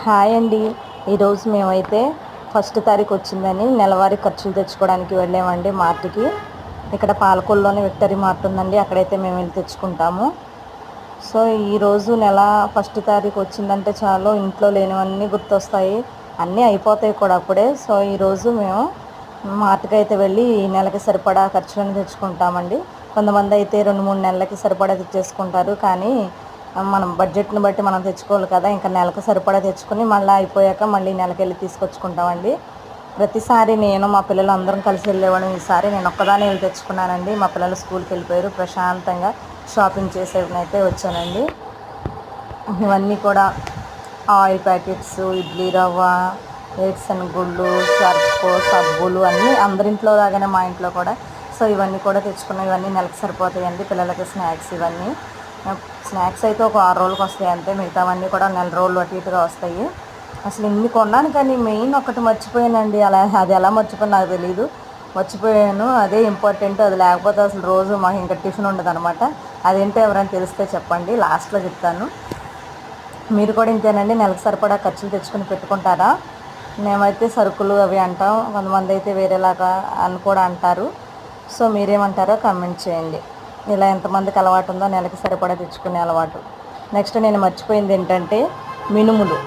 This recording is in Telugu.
హాయ్ అండి. ఈరోజు మేమైతే ఫస్ట్ తారీఖు వచ్చిందని నెలవారీ ఖర్చులు తెచ్చుకోవడానికి వెళ్ళామండి మార్ట్కి. ఇక్కడ పాలకొల్లులోనే విక్టరీ మార్ట్ ఉందండి, అక్కడైతే మేము వెళ్ళి తెచ్చుకుంటాము. సో ఈరోజు నెల ఫస్ట్ తారీఖు వచ్చిందంటే చాలు ఇంట్లో లేనివన్నీ గుర్తొస్తాయి, అన్నీ అయిపోతాయి కూడా అప్పుడే. సో ఈరోజు మేము మార్ట్కి అయితే వెళ్ళి ఈ నెలకి సరిపడా ఖర్చులను తెచ్చుకుంటామండి. కొంతమంది అయితే 2-3 నెలలకి సరిపడా తెచ్చేసుకుంటారు, కానీ మనం బడ్జెట్ని బట్టి మనం తెచ్చుకోవాలి కదా. ఇంకా నెలకు సరిపడా తెచ్చుకుని మళ్ళీ అయిపోయాక మళ్ళీ నెలకి వెళ్ళి తీసుకొచ్చుకుంటామండి. ప్రతిసారి నేను మా పిల్లలు అందరం కలిసి వెళ్ళేవాళ్ళం. ఈసారి నేను ఒక్కదాన్ని వెళ్ళి తెచ్చుకున్నానండి. మా పిల్లలు స్కూల్కి వెళ్ళిపోయారు. ప్రశాంతంగా షాపింగ్ చేసేవనైతే వచ్చానండి. ఇవన్నీ కూడా ఆయిల్ ప్యాకెట్స్, ఇడ్లీ రవ్వ, వేరుశనగ గుళ్ళు, సర్ఫ్, సబ్బులు అన్నీ అందరింట్లో లాగానే మా ఇంట్లో కూడా. సో ఇవన్నీ కూడా తెచ్చుకున్నాం. ఇవన్నీ నెలకు సరిపోతాయండి. పిల్లలకి స్నాక్స్ ఇవన్నీ. స్నాక్స్ అయితే ఒక 6 రోజులకు వస్తాయి అంతే, మిగతావన్నీ కూడా నెల రోజులు అటు ఇటుగా వస్తాయి. అసలు ఇన్ని కొన్నాను, కానీ మెయిన్ ఒకటి మర్చిపోయానండి. అది ఎలా మర్చిపోయాను నాకు తెలీదు. మర్చిపోయాను, అదే ఇంపార్టెంట్. అది లేకపోతే అసలు రోజు మాకు ఇంకా టిఫిన్ ఉండదు అనమాట. అదేంటో ఎవరైనా తెలిస్తే చెప్పండి, లాస్ట్లో చెప్తాను. మీరు కూడా ఇంతేనండి, నెలకు సరిపడా ఖర్చులు తెచ్చుకొని పెట్టుకుంటారా? మేమైతే సరుకులు అవి అంటాం, కొంతమంది అయితే వేరేలాగా అని కూడా అంటారు. సో మీరేమంటారో కామెంట్ చేయండి. ఇలా ఎంతమందికి అలవాటు ఉందో నెలకి సరిపడా తెచ్చుకునే అలవాటు. నెక్స్ట్ నేను మర్చిపోయింది ఏంటంటే మినుములు.